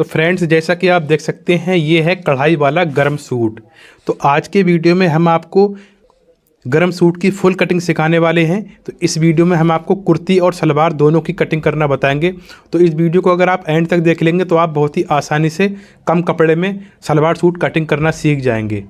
तो फ्रेंड्स, जैसा कि आप देख सकते हैं, ये है कढ़ाई वाला गरम सूट। तो आज के वीडियो में हम आपको गरम सूट की फुल कटिंग सिखाने वाले हैं। तो इस वीडियो में हम आपको कुर्ती और सलवार दोनों की कटिंग करना बताएंगे। तो इस वीडियो को अगर आप एंड तक देख लेंगे तो आप बहुत ही आसानी से कम कपड़े में सलवार सूट कटिंग करना सीख जाएंगे।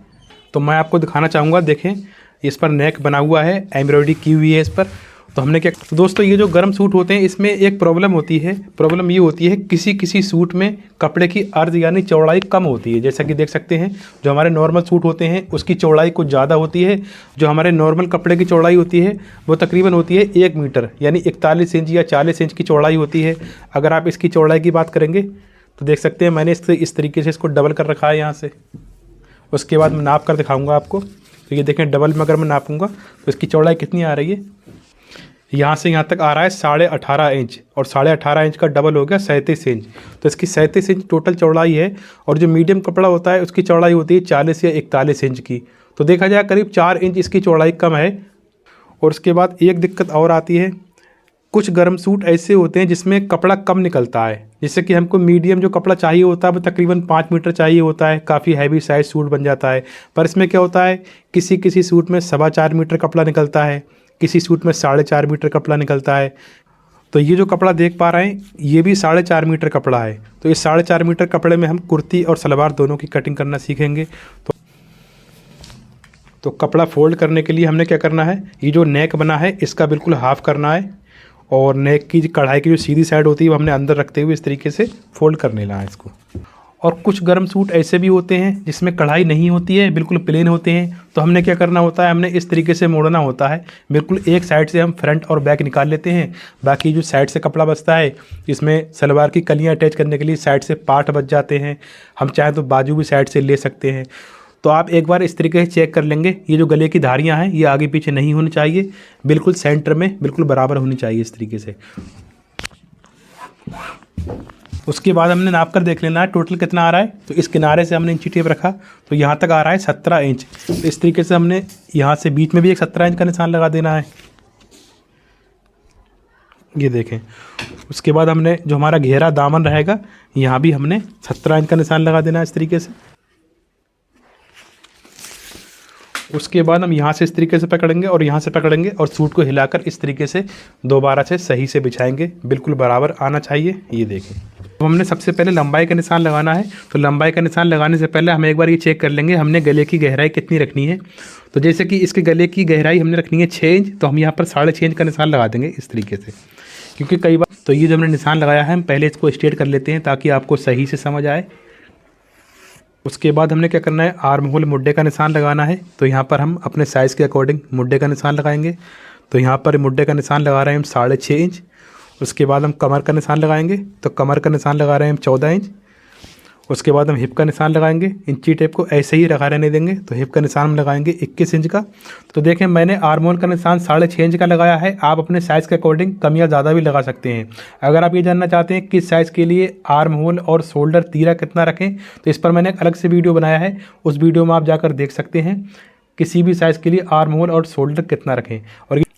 तो मैं आपको दिखाना चाहूँगा, देखें इस पर नेक बना हुआ है, एम्ब्रॉयडरी की हुई है इस पर। तो हमने क्या, तो दोस्तों ये जो गरम सूट होते हैं इसमें एक प्रॉब्लम होती है। प्रॉब्लम ये होती है किसी किसी सूट में कपड़े की अर्ज यानी चौड़ाई कम होती है। जैसा कि देख सकते हैं, जो हमारे नॉर्मल सूट होते हैं उसकी चौड़ाई कुछ ज़्यादा होती है। जो हमारे नॉर्मल कपड़े की चौड़ाई होती है वो तकरीबन होती है 1 मीटर यानी 41 इंच या 40 इंच की चौड़ाई होती है। अगर आप इसकी चौड़ाई की बात करेंगे तो देख सकते हैं मैंने इस तरीके से इसको डबल कर रखा है यहाँ से। उसके बाद मैं नाप कर दिखाऊंगा आपको। तो ये देखें, डबल में अगर मैं नापूंगा तो इसकी चौड़ाई कितनी आ रही है, यहाँ से यहाँ तक आ रहा है 18.5 इंच, और 18.5 इंच का डबल हो गया 37 इंच। तो इसकी 37 इंच टोटल चौड़ाई है। और जो मीडियम कपड़ा होता है उसकी चौड़ाई होती है 40 या 41 इंच की। तो देखा जाए करीब 4 इंच इसकी चौड़ाई कम है। और उसके बाद एक दिक्कत और आती है, कुछ गर्म सूट ऐसे होते हैं जिसमें कपड़ा कम निकलता है। जैसे कि हमको मीडियम जो कपड़ा चाहिए होता है वो तकरीबन 5 मीटर चाहिए होता है, काफ़ी हैवी साइज सूट बन जाता है। पर इसमें क्या होता है, किसी किसी सूट में 4.25 मीटर कपड़ा निकलता है, किसी सूट में 4.5 मीटर कपड़ा निकलता है। तो ये जो कपड़ा देख पा रहे हैं ये भी 4.5 मीटर कपड़ा है। तो इस 4.5 मीटर कपड़े में हम कुर्ती और सलवार दोनों की कटिंग करना सीखेंगे। तो कपड़ा फोल्ड करने के लिए हमने क्या करना है, ये जो नेक बना है इसका बिल्कुल हाफ करना है, और नेक की कढ़ाई की जो सीधी साइड होती है वो हमने अंदर रखते हुए इस तरीके से फोल्ड कर लेना है इसको। और कुछ गर्म सूट ऐसे भी होते हैं जिसमें कढ़ाई नहीं होती है, बिल्कुल प्लेन होते हैं। तो हमने क्या करना होता है, हमने इस तरीके से मोड़ना होता है। बिल्कुल एक साइड से हम फ्रंट और बैक निकाल लेते हैं, बाकी जो साइड से कपड़ा बचता है इसमें सलवार की कलियां अटैच करने के लिए साइड से पार्ट बच जाते हैं। हम चाहें तो बाजू भी साइड से ले सकते हैं। तो आप एक बार इस तरीके से चेक कर लेंगे, ये जो गले की धारियाँ हैं ये आगे पीछे नहीं होनी चाहिए, बिल्कुल सेंटर में बिल्कुल बराबर होनी चाहिए इस तरीके से। उसके बाद हमने नाप कर देख लेना है टोटल कितना आ रहा है। तो इस किनारे से हमने इंची टेप रखा तो यहाँ तक आ रहा है 17 इंच। तो इस तरीके से हमने यहाँ से बीच में भी एक 17 इंच का निशान लगा देना है, ये देखें। उसके बाद हमने जो हमारा घेरा दामन रहेगा यहाँ भी हमने 17 इंच का निशान लगा देना है इस तरीके से। उसके बाद हम यहाँ से इस तरीके से पकड़ेंगे और यहाँ से पकड़ेंगे और सूट को हिलाकर इस तरीके से दोबारा से सही से बिछाएंगे, बिल्कुल बराबर आना चाहिए, ये देखें। तो हमने सबसे पहले लंबाई का निशान लगाना है। तो लंबाई का निशान लगाने से पहले हम एक बार ये चेक कर लेंगे हमने गले की गहराई कितनी रखनी है। तो जैसे कि इसके गले की गहराई हमने रखनी है 6 इंच, तो हम यहाँ पर 6.5 इंच का निशान लगा देंगे इस तरीके से। क्योंकि कई बार तो ये जो हमने निशान लगाया है हम पहले इसको स्ट्रेट कर लेते हैं ताकि आपको सही से समझ आए। उसके बाद हमने क्या करना है, आर्म होल मुड्ढे का निशान लगाना है। तो यहाँ पर हम अपने साइज़ के अकॉर्डिंग मुड्ढे का निशान लगाएंगे। तो यहाँ पर मुड्ढे का निशान लगा रहे हैं हम 6.5 इंच। उसके बाद हम कमर का निशान लगाएंगे, तो कमर का निशान लगा रहे हैं हम 14 इंच। उसके बाद हम हिप का निशान लगाएंगे, इंची टेप को ऐसे ही रखा रहने देंगे। तो हिप का निशान हम लगाएंगे 21 इंच का। तो देखें मैंने आर्म होल का निशान 6.5 इंच का लगाया है। आप अपने साइज़ के अकॉर्डिंग कम या ज़्यादा भी लगा सकते हैं। अगर आप ये जानना चाहते हैं किस साइज़ के लिए आर्म होल और शोल्डर तीरा कितना रखें तो इस पर मैंने एक अलग से वीडियो बनाया है, उस वीडियो में आप जाकर देख सकते हैं किसी भी साइज़ के लिए आर्म होल और शोल्डर कितना रखें।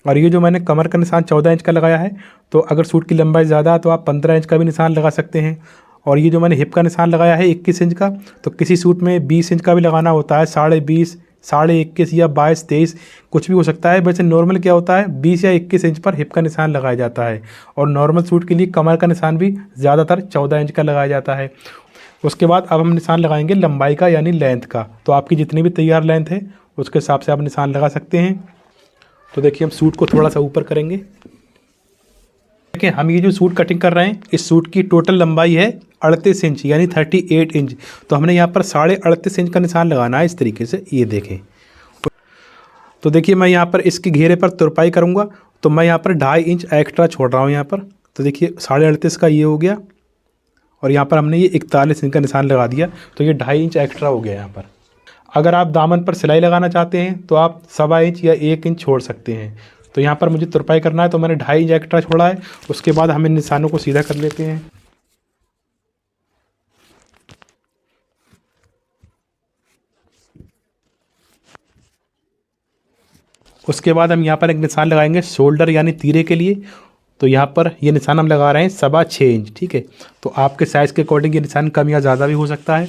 और ये जो मैंने कमर का निशान 14 इंच का लगाया है, तो अगर सूट की लंबाई ज़्यादा है तो आप 15 इंच का भी निशान लगा सकते हैं। और ये जो मैंने हिप का निशान लगाया है 21 इंच का, तो किसी सूट में 20 इंच का भी लगाना होता है, 20.5, 21.5 या 22, 23 कुछ भी हो सकता है। वैसे नॉर्मल क्या होता है 20 या 21 इंच पर हिप का निशान लगाया जाता है। और नॉर्मल सूट के लिए कमर का निशान भी ज़्यादातर 14 इंच का लगाया जाता है। उसके बाद अब हम निशान लगाएंगे लंबाई का यानी लेंथ का। तो आपकी जितनी भी तैयार लेंथ है उसके हिसाब से आप निशान लगा सकते हैं। तो देखिए हम सूट को थोड़ा सा ऊपर करेंगे। देखिए हम ये जो सूट कटिंग कर रहे हैं इस सूट की टोटल लंबाई है 38 इंच यानी 38 इंच। तो हमने यहाँ पर 38.5 इंच का निशान लगाना है इस तरीके से, ये देखें। तो देखिए मैं यहाँ पर इसके घेरे पर तुरपाई करूँगा तो मैं यहाँ पर 2.5 इंच एक्स्ट्रा छोड़ रहा हूँ यहाँ पर। तो देखिए 38.5 का ये हो गया, और यहाँ पर हमने ये 41 इंच का निशान लगा दिया, तो ये 2.5 इंच एक्स्ट्रा हो गया यहाँ पर। अगर आप दामन पर सिलाई लगाना चाहते हैं तो आप 1.25 इंच या 1 इंच छोड़ सकते हैं। तो यहाँ पर मुझे तुरपाई करना है तो मैंने 2.5 इंच एक्स्ट्रा छोड़ा है। उसके बाद हम इन निशानों को सीधा कर लेते हैं। उसके बाद हम यहाँ पर एक निशान लगाएंगे शोल्डर यानी तीरे के लिए। तो यहाँ पर ये निशान हम लगा रहे हैं 6.25 इंच, ठीक है। तो आपके साइज़ के अकॉर्डिंग ये निशान कम या ज़्यादा भी हो सकता है।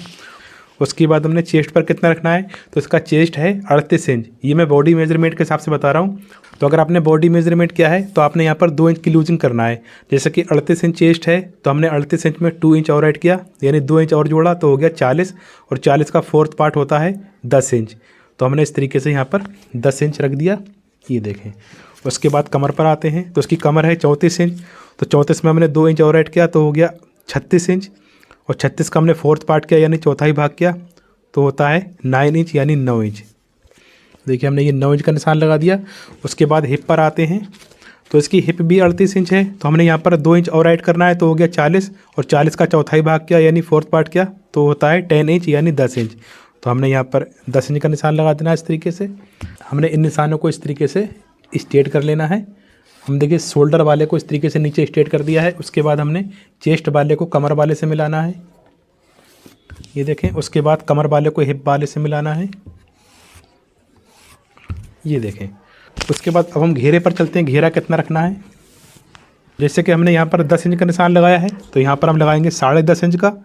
उसके बाद हमने चेस्ट पर कितना रखना है, तो इसका चेस्ट है 38 इंच। ये मैं बॉडी मेजरमेंट के हिसाब से बता रहा हूँ। तो अगर आपने बॉडी मेजरमेंट किया है तो आपने यहाँ पर 2 इंच की लूजिंग करना है। जैसे कि 38 इंच चेस्ट है तो हमने 38 इंच में 2 इंच और ऐड किया, यानी 2 इंच और जोड़ा तो हो गया 40, और 40 का 4th पार्ट होता है 10 इंच। तो हमने इस तरीके से यहाँ पर 10 इंच रख दिया, ये देखें। उसके बाद कमर पर आते हैं, तो उसकी कमर है 34 इंच, तो 34 में हमने 2 इंच और ऐड किया तो हो गया 36 इंच, और 36 का हमने 4th पार्ट किया यानी चौथाई भाग किया तो होता है 9 इंच यानी 9 इंच। देखिए हमने ये 9 इंच का निशान लगा दिया। उसके बाद हिप पर आते हैं, तो इसकी हिप भी 38 इंच है, तो हमने यहाँ पर 2 इंच और ऐड करना है तो हो गया 40, और 40 का चौथाई भाग किया यानी 4th पार्ट किया तो होता है 10 इंच यानी 10 इंच। तो हमने यहाँ पर 10 इंच का निशान लगा देना है इस तरीके से। हमने इन निशानों को इस तरीके से स्ट्रेट कर लेना है। हम देखिए शोल्डर वाले को इस तरीके से नीचे स्ट्रेट कर दिया है। उसके बाद हमने चेस्ट वाले को कमर वाले से मिलाना है, ये देखें। उसके बाद कमर वाले को हिप वाले से मिलाना है, ये देखें। उसके बाद अब हम घेरे पर चलते हैं, घेरा कितना रखना है। जैसे कि हमने यहाँ पर 10 इंच का निशान लगाया है तो यहाँ पर हम लगाएंगे 10.5 इंच का।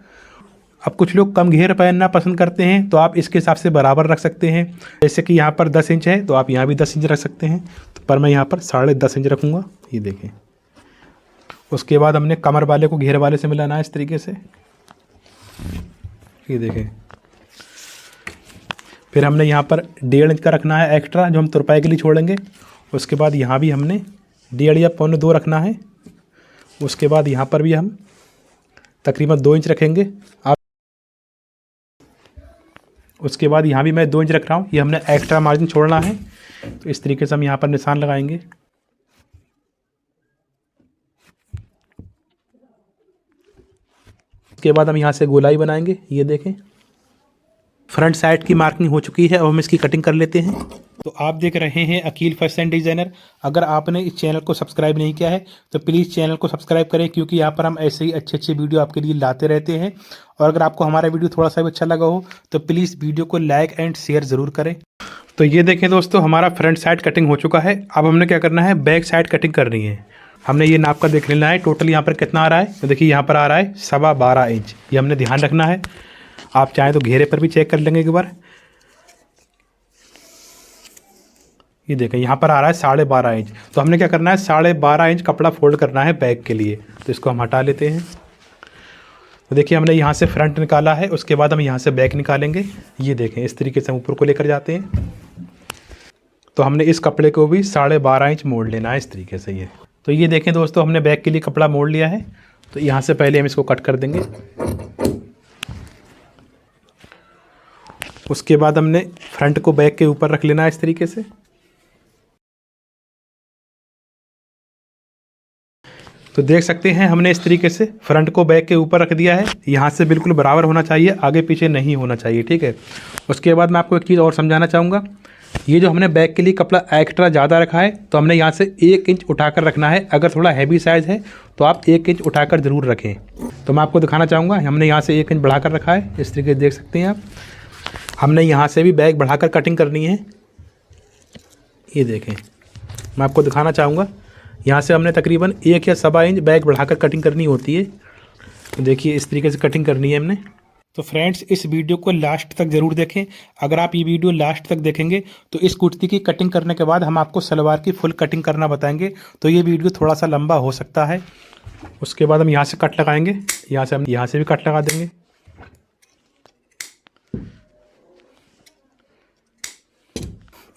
अब कुछ लोग कम घेर पहनना पसंद करते हैं तो आप इसके हिसाब से बराबर रख सकते हैं। जैसे कि यहाँ पर 10 इंच है तो आप यहाँ भी 10 इंच रख सकते हैं, तो पर मैं यहाँ पर 10.5 इंच रखूँगा, ये देखें। उसके बाद हमने कमर वाले को घेर वाले से मिलाना है इस तरीके से, ये देखें। फिर हमने यहाँ पर 1.5 इंच का रखना है एक्स्ट्रा, जो हम तुरपाई के लिए छोड़ेंगे। उसके बाद यहाँ भी हमने 1.5 या 1.25 रखना है। उसके बाद यहाँ पर भी हम तकरीबन 2 इंच रखेंगे। आप उसके बाद यहाँ भी मैं 2 इंच रख रहा हूँ, ये हमने एक्स्ट्रा मार्जिन छोड़ना है। तो इस तरीके से हम यहाँ पर निशान लगाएंगे। उसके बाद हम यहाँ से गोलाई बनाएंगे, ये देखें। फ्रंट साइड की मार्किंग हो चुकी है, अब हम इसकी कटिंग कर लेते हैं। तो आप देख रहे हैं अकील फैशन डिज़ाइनर। अगर आपने इस चैनल को सब्सक्राइब नहीं किया है तो प्लीज़ चैनल को सब्सक्राइब करें, क्योंकि यहाँ पर हम ऐसे ही अच्छे अच्छे वीडियो आपके लिए लाते रहते हैं। और अगर आपको हमारा वीडियो थोड़ा सा भी अच्छा लगा हो तो प्लीज़ वीडियो को लाइक एंड शेयर ज़रूर करें। तो ये देखें दोस्तों, हमारा फ्रंट साइड कटिंग हो चुका है। अब हमने क्या करना है, बैक साइड कटिंग करनी है। हमने ये नाप का देख लेना है टोटल यहाँ पर कितना आ रहा है। तो देखिए यहाँ पर आ रहा है 12.25 इंच, ये हमने ध्यान रखना है। आप चाहें तो घेरे पर भी चेक कर लेंगे एक बार। ये देखें यहाँ पर आ रहा है 12.5 इंच, तो हमने क्या करना है 12.5 इंच कपड़ा फोल्ड करना है बैक के लिए। तो इसको हम हटा लेते हैं। तो देखिए हमने यहाँ से फ्रंट निकाला है, उसके बाद हम यहाँ से बैक निकालेंगे। ये देखें इस तरीके से हम ऊपर को लेकर जाते हैं। तो हमने इस कपड़े को भी 12.5 इंच मोड़ लेना है इस तरीके से। ये तो ये देखें दोस्तों, हमने बैक के लिए कपड़ा मोड़ लिया है। तो यहाँ से पहले हम इसको कट कर देंगे। उसके बाद हमने फ्रंट को बैक के ऊपर रख लेना है इस तरीके से। तो देख सकते हैं हमने इस तरीके से फ्रंट को बैक के ऊपर रख दिया है। यहाँ से बिल्कुल बराबर होना चाहिए, आगे पीछे नहीं होना चाहिए, ठीक है। उसके बाद मैं आपको एक चीज़ और समझाना चाहूँगा। ये जो हमने बैक के लिए कपड़ा एक्स्ट्रा ज़्यादा रखा है तो हमने यहाँ से 1 इंच उठाकर रखना है। अगर थोड़ा हैवी साइज़ है तो आप 1 इंच उठाकर ज़रूर रखें। तो मैं आपको दिखाना चाहूँगा, हमने यहाँ से 1 इंच बढ़ाकर रखा है इस तरीके से, देख सकते हैं आप। हमने यहाँ से भी बैक बढ़ाकर कटिंग करनी है, ये देखें। मैं आपको दिखाना चाहूँगा, यहाँ से हमने तकरीबन 1 या 1.25 इंच बैक बढ़ाकर कटिंग करनी होती है। तो देखिए इस तरीके से कटिंग करनी है हमने। तो फ्रेंड्स इस वीडियो को लास्ट तक ज़रूर देखें। अगर आप ये वीडियो लास्ट तक देखेंगे तो इस कुर्ती की कटिंग करने के बाद हम आपको सलवार की फुल कटिंग करना बताएंगे। तो ये वीडियो थोड़ा सा लंबा हो सकता है। उसके बाद हम यहाँ से कट लगाएंगे, यहाँ से हम यहाँ से भी कट लगा देंगे।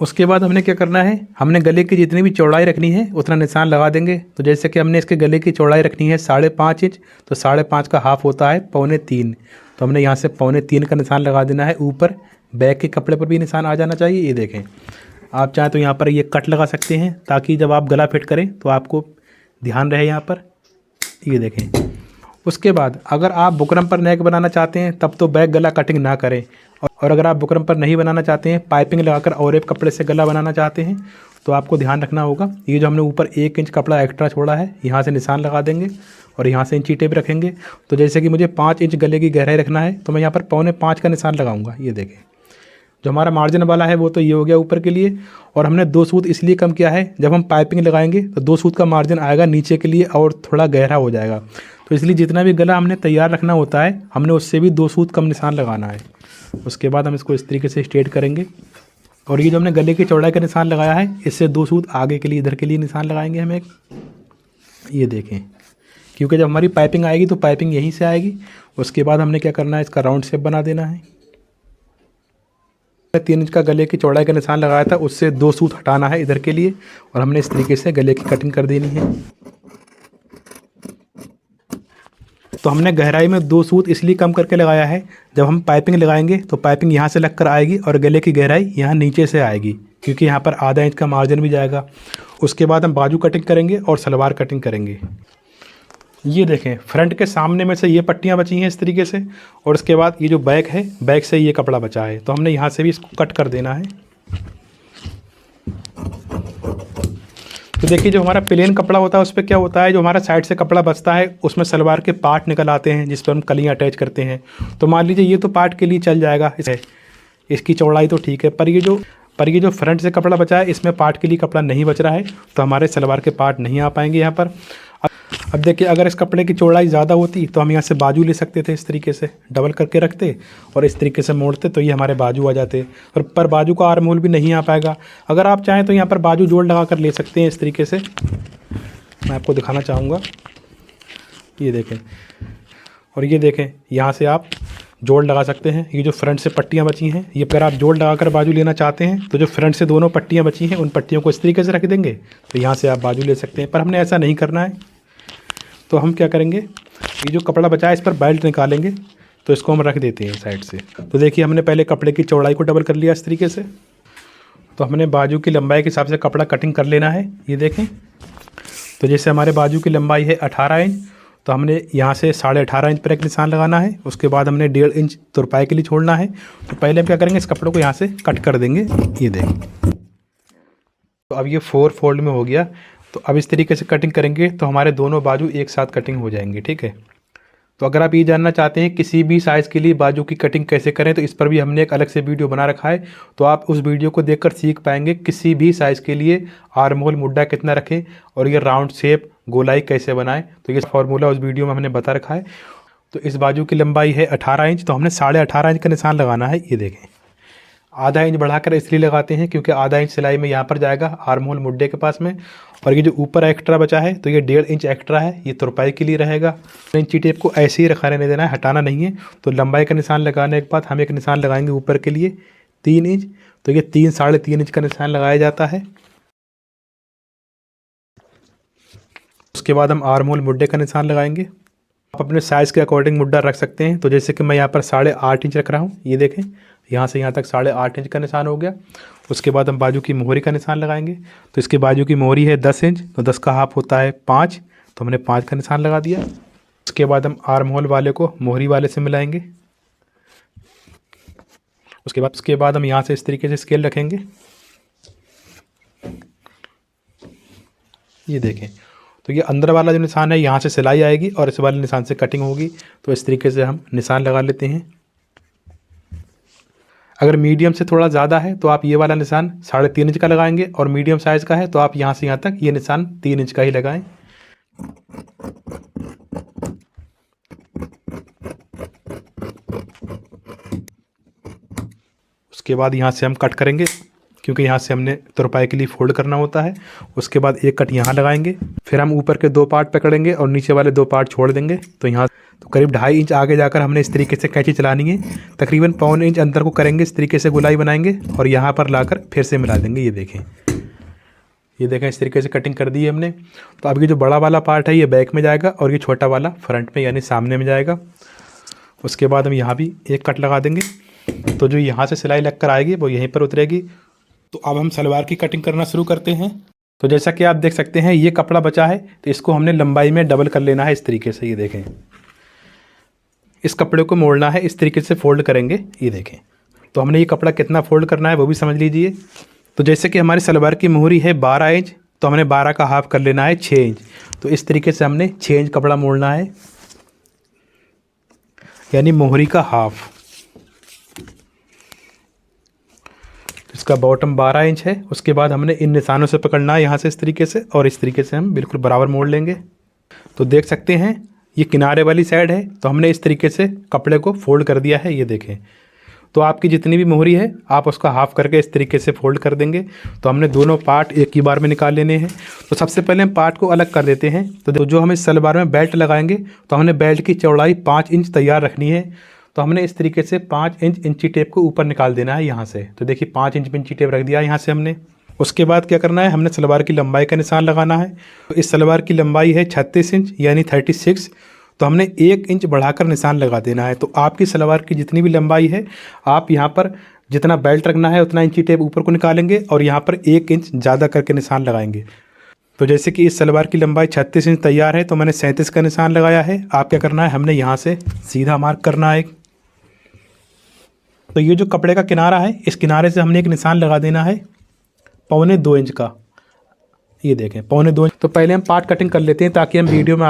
उसके बाद हमने क्या करना है, हमने गले की जितनी भी चौड़ाई रखनी है उतना निशान लगा देंगे। तो जैसे कि हमने इसके गले की चौड़ाई रखनी है 5.5 इंच, तो 5.5 का हाफ होता है 3.25। तो हमने यहाँ से 3.25 का निशान लगा देना है ऊपर। बैक के कपड़े पर भी निशान आ जाना चाहिए, ये देखें। आप चाहें तो यहाँ पर ये कट लगा सकते हैं ताकि जब आप गला फिट करें तो आपको ध्यान रहे यहाँ पर, ये देखें। उसके बाद अगर आप बुकरम पर नेक बनाना चाहते हैं तब तो बैक गला कटिंग ना करें, और अगर आप बुकरम पर नहीं बनाना चाहते हैं, पाइपिंग लगाकर और एक कपड़े से गला बनाना चाहते हैं, तो आपको ध्यान रखना होगा। ये जो हमने ऊपर 1 इंच कपड़ा एक्स्ट्रा छोड़ा है, यहाँ से निशान लगा देंगे और यहाँ से इंची टेप रखेंगे। तो जैसे कि मुझे 5 इंच गले की गहराई रखना है तो मैं यहाँ पर 4.25 का निशान लगाऊंगा, ये देखें। जो हमारा मार्जिन वाला है वो तो ये हो गया ऊपर के लिए, और हमने 2 सूत इसलिए कम किया है, जब हम पाइपिंग लगाएंगे तो 2 सूत का मार्जिन आएगा नीचे के लिए और थोड़ा गहरा हो जाएगा, तो इसलिए जितना भी गला हमने तैयार रखना होता है हमने उससे भी 2 सूत कम निशान लगाना है। उसके बाद हम इसको इस तरीके से स्ट्रेट करेंगे, और ये जो हमने गले की चौड़ाई का निशान लगाया है इससे 2 सूत आगे के लिए इधर के लिए निशान लगाएंगे हम एक, ये देखें, क्योंकि जब हमारी पाइपिंग आएगी तो पाइपिंग यहीं से आएगी। उसके बाद हमने क्या करना है, इसका राउंड शेप बना देना है। 3 इंच का गले की चौड़ाई का निशान लगाया था, उससे 2 सूत हटाना है इधर के लिए, और हमने इस तरीके से गले की कटिंग कर देनी है। तो हमने गहराई में 2 सूत इसलिए कम करके लगाया है, जब हम पाइपिंग लगाएंगे तो पाइपिंग यहाँ से लग कर आएगी और गले की गहराई यहाँ नीचे से आएगी, क्योंकि यहाँ पर आधा इंच का मार्जिन भी जाएगा। उसके बाद हम बाजू कटिंग करेंगे और सलवार कटिंग करेंगे। ये देखें, फ्रंट के सामने में से ये पट्टियाँ बची हैं इस तरीके से, और उसके बाद ये जो बैक है, बैक से ये कपड़ा बचा है, तो हमने यहाँ से भी इसको कट कर देना है। तो देखिए, जो हमारा प्लेन कपड़ा होता है उस पर क्या होता है, जो हमारा साइड से कपड़ा बचता है उसमें सलवार के पार्ट निकल आते हैं जिस पर हम कलियाँ अटैच करते हैं। तो मान लीजिए ये तो पार्ट के लिए चल जाएगा, इसकी चौड़ाई तो ठीक है, पर ये जो फ्रंट से कपड़ा बचा है इसमें पार्ट के लिए कपड़ा नहीं बच रहा है, तो हमारे सलवार के पार्ट नहीं आ पाएंगे यहाँ पर। अब देखिए, अगर इस कपड़े की चौड़ाई ज़्यादा होती तो हम यहाँ से बाजू ले सकते थे, इस तरीके से डबल करके रखते और इस तरीके से मोड़ते तो ये हमारे बाजू आ जाते, और पर बाजू का आर्म होल भी नहीं आ पाएगा। अगर आप चाहें तो यहाँ पर बाजू जोड़ लगा कर ले सकते हैं इस तरीके से, मैं आपको दिखाना चाहूँगा। ये देखें, और ये देखें, यहाँ से आप जोड़ लगा सकते हैं। ये जो फ्रंट से पट्टियाँ बची हैं, ये अगर आप जोड़ लगाकर बाजू लेना चाहते हैं तो जो फ्रंट से दोनों पट्टियाँ बची हैं उन पट्टियों को इस तरीके से रख देंगे, तो यहाँ से आप बाजू ले सकते हैं। पर हमने ऐसा नहीं करना है, तो हम क्या करेंगे, ये जो कपड़ा बचा है इस पर बेल्ट निकालेंगे, तो इसको हम रख देते हैं साइड से। तो देखिए, हमने पहले कपड़े की चौड़ाई को डबल कर लिया इस तरीके से, तो हमने बाजू की लंबाई के हिसाब से कपड़ा कटिंग कर लेना है। ये देखें, तो जैसे हमारे बाजू की लंबाई है 18 इंच, तो हमने यहाँ से 18.5 इंच पर एक निशान लगाना है। उसके बाद हमने 1.5 इंच तुरपाई के लिए छोड़ना है। तो पहले हम क्या करेंगे, इस कपड़े को यहाँ से कट कर देंगे। ये देखें, तो अब ये 4 फोल्ड में हो गया। तो अब इस तरीके से कटिंग करेंगे तो हमारे दोनों बाजू एक साथ कटिंग हो जाएंगे, ठीक है। तो अगर आप ये जानना चाहते हैं किसी भी साइज़ के लिए बाजू की कटिंग कैसे करें, तो इस पर भी हमने एक अलग से वीडियो बना रखा है, तो आप उस वीडियो को देखकर सीख पाएंगे किसी भी साइज़ के लिए आर्म होल मुड्डा कितना रखें और ये राउंड शेप गोलाई कैसे बनाएं। तो ये फार्मूला उस वीडियो में हमने बता रखा है। तो इस बाजू की लंबाई है 18 इंच, तो हमने 18.5 इंच का निशान लगाना है। ये देखें, आधा इंच बढ़ाकर इसलिए लगाते हैं क्योंकि आधा इंच सिलाई में यहाँ पर जाएगा आर्म होल मुड्डे के पास में, और ये जो ऊपर एक्स्ट्रा बचा है तो ये 1.5 इंच एक्स्ट्रा है, ये तुरपाई के लिए रहेगा। इंची टेप को ऐसे ही रखा रहने देना है, हटाना नहीं है। तो लंबाई का निशान लगाने के बाद हम एक निशान लगाएंगे ऊपर के लिए 3 इंच, तो ये 3-3.5 इंच का निशान लगाया जाता है। उसके बाद हम आर्म होल मुड्डे का निशान लगाएंगे। आप अपने साइज़ के अकॉर्डिंग मुड्डा रख सकते हैं। तो जैसे कि मैं यहाँ पर 8.5 इंच रख रहा हूँ, ये देखें, यहाँ से यहाँ तक 8.5 इंच का निशान हो गया। उसके बाद हम बाजू की मोहरी का निशान लगाएंगे। तो इसके बाजू की मोहरी है 10 इंच, तो 10 का हाफ होता है 5, तो हमने 5 का निशान लगा दिया। उसके बाद हम आर्म होल वाले को मोहरी वाले से मिलाएंगे। उसके बाद हम यहाँ से इस तरीके से स्केल रखेंगे। ये देखें, तो ये अंदर वाला जो निशान है यहाँ से सिलाई आएगी और इस वाले निशान से कटिंग होगी। तो इस तरीके से हम निशान लगा लेते हैं। अगर मीडियम से थोड़ा ज़्यादा है तो आप ये वाला निशान 3.5 इंच का लगाएंगे, और मीडियम साइज़ का है तो आप यहाँ से यहाँ तक ये निशान 3 इंच का ही लगाएं। उसके बाद यहाँ से हम कट करेंगे, क्योंकि यहाँ से हमने तुरपाई के लिए फोल्ड करना होता है। उसके बाद एक कट यहाँ लगाएंगे, फिर हम ऊपर के 2 पार्ट पकड़ेंगे और नीचे वाले 2 पार्ट छोड़ देंगे। तो यहाँ तो करीब 2.5 इंच आगे जाकर हमने इस तरीके से कैंची चलानी है। तकरीबन 1.25 इंच अंदर को करेंगे, इस तरीके से गोलाई बनाएंगे और यहाँ पर लाकर फिर से मिला देंगे। ये देखें, इस तरीके से कटिंग कर दी है हमने। तो अब ये जो बड़ा वाला पार्ट है ये बैक में जाएगा और ये छोटा वाला फ्रंट में यानी सामने में जाएगा। उसके बाद हम यहाँ भी एक कट लगा देंगे, तो जो यहाँ से सिलाई लग कर आएगी वो यहीं पर उतरेगी। तो अब हम सलवार की कटिंग करना शुरू करते हैं। तो जैसा कि आप देख सकते हैं ये कपड़ा बचा है, तो इसको हमने लंबाई में डबल कर लेना है इस तरीके से। ये देखें, इस कपड़े को मोड़ना है, इस तरीके से फोल्ड करेंगे। ये देखें, तो हमने ये कपड़ा कितना फोल्ड करना है वो भी समझ लीजिए। तो जैसे कि हमारी सलवार की मोहरी है 12 इंच, तो हमने 12 का हाफ कर लेना है 6 इंच। तो इस तरीके से हमने 6 इंच कपड़ा मोड़ना है, यानी मोहरी का हाफ। उसका बॉटम 12 इंच है। उसके बाद हमने इन निशानों से पकड़ना है यहाँ से इस तरीके से, और इस तरीके से हम बिल्कुल बराबर मोड़ लेंगे। तो देख सकते हैं ये किनारे वाली साइड है, तो हमने इस तरीके से कपड़े को फोल्ड कर दिया है। ये देखें, तो आपकी जितनी भी मोहरी है आप उसका हाफ करके इस तरीके से फोल्ड कर देंगे। तो हमने दोनों पार्ट एक ही बार में निकाल लेने हैं। तो सबसे पहले हम पार्ट को अलग कर देते हैं। तो जो हम इस सलवार में बेल्ट लगाएंगे, तो हमने बेल्ट की चौड़ाई 5 इंच तैयार रखनी है। तो हमने इस तरीके से 5 इंच इंची टेप को ऊपर निकाल देना है यहाँ से। तो देखिए 5 इंच इंची टेप रख दिया यहाँ से हमने। उसके बाद क्या करना है, हमने सलवार की लंबाई का निशान लगाना है। तो इस सलवार की लंबाई है 36 इंच यानी 36। तो हमने 1 इंच बढ़ाकर निशान लगा देना है। तो आपकी सलवार की जितनी भी लंबाई है, आप यहाँ पर जितना बेल्ट रखना है उतना इंची टेप ऊपर को निकालेंगे और यहाँ पर 1 इंच ज़्यादा करके निशान लगाएंगे। तो जैसे कि इस सलवार की लंबाई 36 इंच तैयार है, तो मैंने 37 का निशान लगाया है। आप क्या करना है, हमने यहाँ से सीधा मार्क करना है। तो ये जो कपड़े का किनारा है, इस किनारे से हमने एक निशान लगा देना है 1.25 इंच का। ये देखें 1.25 इंच। तो पहले हम पार्ट कटिंग कर लेते हैं ताकि हम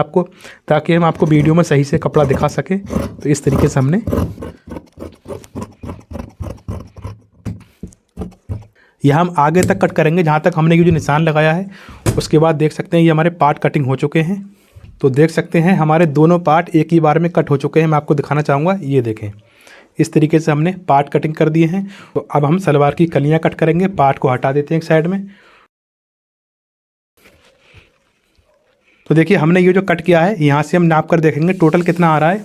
आपको वीडियो में सही से कपड़ा दिखा सकें। तो इस तरीके से हमने यह हम आगे तक कट करेंगे जहाँ तक हमने ये जो निशान लगाया है। उसके बाद देख सकते हैं ये हमारे पार्ट कटिंग हो चुके हैं। तो देख सकते हैं हमारे दोनों पार्ट एक ही बार में कट हो चुके हैं। मैं आपको दिखाना चाहूँगा, ये देखें इस तरीके से हमने पार्ट कटिंग कर दिए हैं। तो अब हम सलवार की कलियाँ कट करेंगे। पार्ट को हटा देते हैं एक साइड में। तो देखिए हमने ये जो कट किया है, यहाँ से हम नाप कर देखेंगे टोटल कितना आ रहा है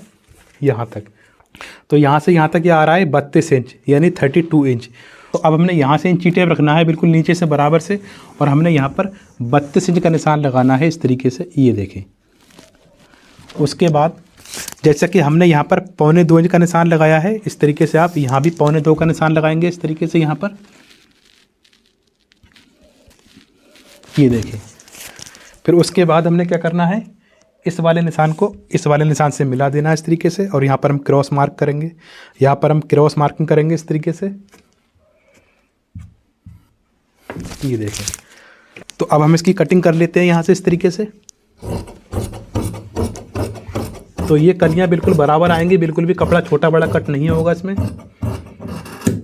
यहाँ तक। तो यहाँ से यहाँ तक ये आ रहा है 32 इंच यानी 32 इंच। तो अब हमने यहाँ से इंची टेप रखना है बिल्कुल नीचे से बराबर से, और हमने यहाँ पर 32 इंच का निशान लगाना है इस तरीके से। ये देखें, उसके बाद जैसा कि हमने यहाँ पर 1.25 इंच का निशान लगाया है, इस तरीके से आप यहाँ भी 1.25 का निशान लगाएंगे इस तरीके से यहाँ पर। ये देखें, फिर उसके बाद हमने क्या करना है, इस वाले निशान को इस वाले निशान से मिला देना है इस तरीके से, और यहाँ पर हम क्रॉस मार्क करेंगे। यहाँ पर हम क्रॉस मार्किंग करेंगे इस तरीके से। ये देखें, तो अब हम इसकी कटिंग कर लेते हैं यहाँ से इस तरीके से। तो ये कलियाँ बिल्कुल बराबर आएंगी, बिल्कुल भी कपड़ा छोटा बड़ा कट नहीं होगा इसमें।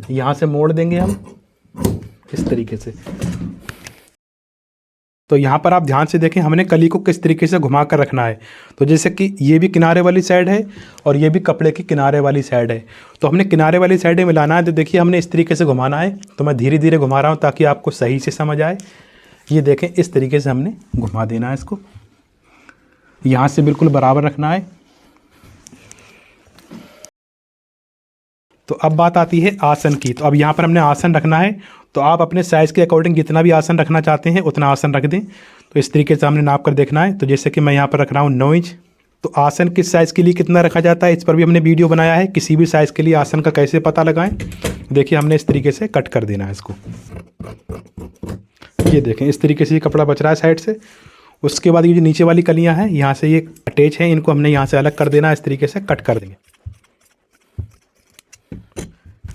यहाँ से मोड़ देंगे हम इस तरीके से। तो यहाँ पर आप ध्यान से देखें हमने कली को किस तरीके से घुमा कर रखना है। तो जैसे कि ये भी किनारे वाली साइड है और ये भी कपड़े की किनारे वाली साइड है, तो हमने किनारे वाली साइड में मिलाना है। तो देखिए हमने इस तरीके से घुमाना है। तो मैं धीरे धीरे घुमा रहा हूँ ताकि आपको सही से समझ आए। ये देखें इस तरीके से हमने घुमा देना है इसको, यहाँ से बिल्कुल बराबर रखना है। तो अब बात आती है आसन की। तो अब यहाँ पर हमने आसन रखना है। तो आप अपने साइज़ के अकॉर्डिंग जितना भी आसन रखना चाहते हैं उतना आसन रख दें। तो इस तरीके से हमने नाप कर देखना है। तो जैसे कि मैं यहाँ पर रख रहा हूँ 9 इंच। तो आसन किस साइज़ के लिए कितना रखा जाता है इस पर भी हमने वीडियो बनाया है। किसी भी साइज़ के लिए आसन का कैसे पता लगाएं, देखिए हमने इस तरीके से कट कर देना है इसको। ये देखें इस तरीके से ये कपड़ा बच रहा है साइड से। उसके बाद ये जो नीचे वाली कलियाँ हैं यहाँ से ये अटैच हैं, इनको हमने यहाँ से अलग कर देना है, इस तरीके से कट कर देंगे।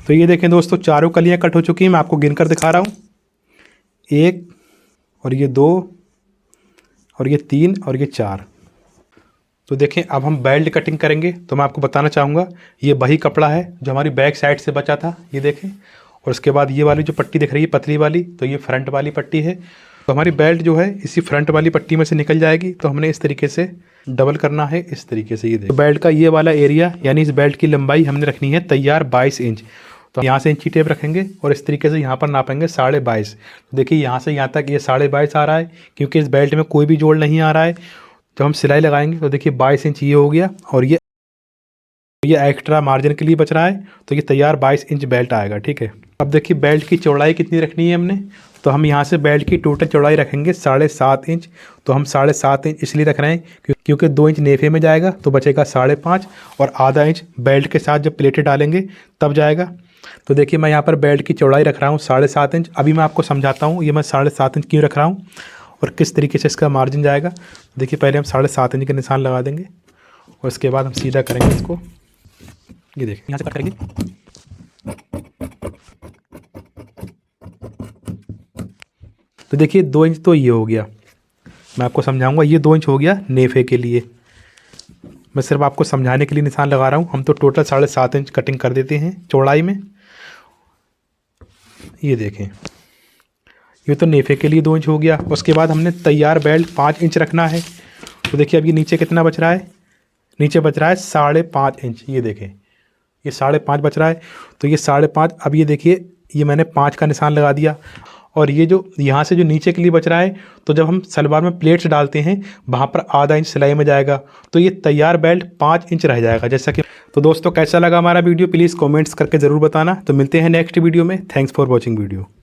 तो ये देखें दोस्तों चारों कलियाँ कट हो चुकी हैं। मैं आपको गिनकर दिखा रहा हूँ, 1 और ये 2 और ये 3 और ये 4। तो देखें अब हम बेल्ट कटिंग करेंगे। तो मैं आपको बताना चाहूँगा ये वही कपड़ा है जो हमारी बैक साइड से बचा था, ये देखें। और उसके बाद ये वाली जो पट्टी दिख रही है पतली वाली, तो ये फ्रंट वाली पट्टी है। तो हमारी बेल्ट जो है इसी फ्रंट वाली पट्टी में से निकल जाएगी। तो हमने इस तरीके से डबल करना है इस तरीके से। ये देखो तो बेल्ट का ये वाला एरिया यानी इस बेल्ट की लंबाई हमने रखनी है तैयार 22 इंच। तो यहाँ से इंची टेप रखेंगे और इस तरीके से यहाँ पर नापेंगे 22.5। तो देखिए यहाँ से यहाँ तक ये 22.5 आ रहा है, क्योंकि इस बेल्ट में कोई भी जोड़ नहीं आ रहा है। जब हम सिलाई लगाएंगे तो देखिए 22 इंच ये हो गया, और ये एक्स्ट्रा मार्जिन के लिए बच रहा है। तो ये तैयार 22 इंच बेल्ट आएगा, ठीक है। अब देखिए बेल्ट की चौड़ाई कितनी रखनी है हमने। तो हम यहाँ से बेल्ट की टोटल चौड़ाई रखेंगे 7.5 इंच। तो हम 7.5 इंच इसलिए रख रहे हैं क्योंकि 2 इंच नेफे में जाएगा तो बचेगा 5.5, और आधा इंच बेल्ट के साथ जब प्लेटें डालेंगे तब जाएगा। तो देखिए मैं यहाँ पर बेल्ट की चौड़ाई रख रहा हूँ 7.5 इंच। अभी मैं आपको समझाता हूँ ये मैं 7.5 इंच क्यों रख रहा हूँ और किस तरीके से इसका मार्जिन जाएगा। देखिए पहले हम 7.5 इंच के निशान लगा देंगे और उसके बाद हम सीधा करेंगे इसको। ये देखिए यहाँ से कट करेंगे। तो देखिए 2 इंच तो ये हो गया, मैं आपको समझाऊंगा। ये 2 इंच हो गया नेफे के लिए, मैं सिर्फ आपको समझाने के लिए निशान लगा रहा हूँ। हम तो टोटल 7.5 इंच कटिंग कर देते हैं चौड़ाई में। ये देखें, ये तो नेफे के लिए 2 इंच हो गया। उसके बाद हमने तैयार बेल्ट 5 इंच रखना है। तो देखिए अब ये नीचे कितना बच रहा है, नीचे बच रहा है 5.5 इंच। ये देखें, ये 5.5 बच रहा है। तो ये 5.5, अब ये देखिए ये मैंने 5 का निशान लगा दिया। और ये जो यहाँ से जो नीचे के लिए बच रहा है, तो जब हम सलवार में प्लेट्स डालते हैं वहाँ पर आधा इंच सिलाई में जाएगा, तो ये तैयार बेल्ट 5 इंच रह जाएगा जैसा कि। तो दोस्तों कैसा लगा हमारा वीडियो प्लीज़ कमेंट्स करके ज़रूर बताना। तो मिलते हैं नेक्स्ट वीडियो में। Thanks for watching video.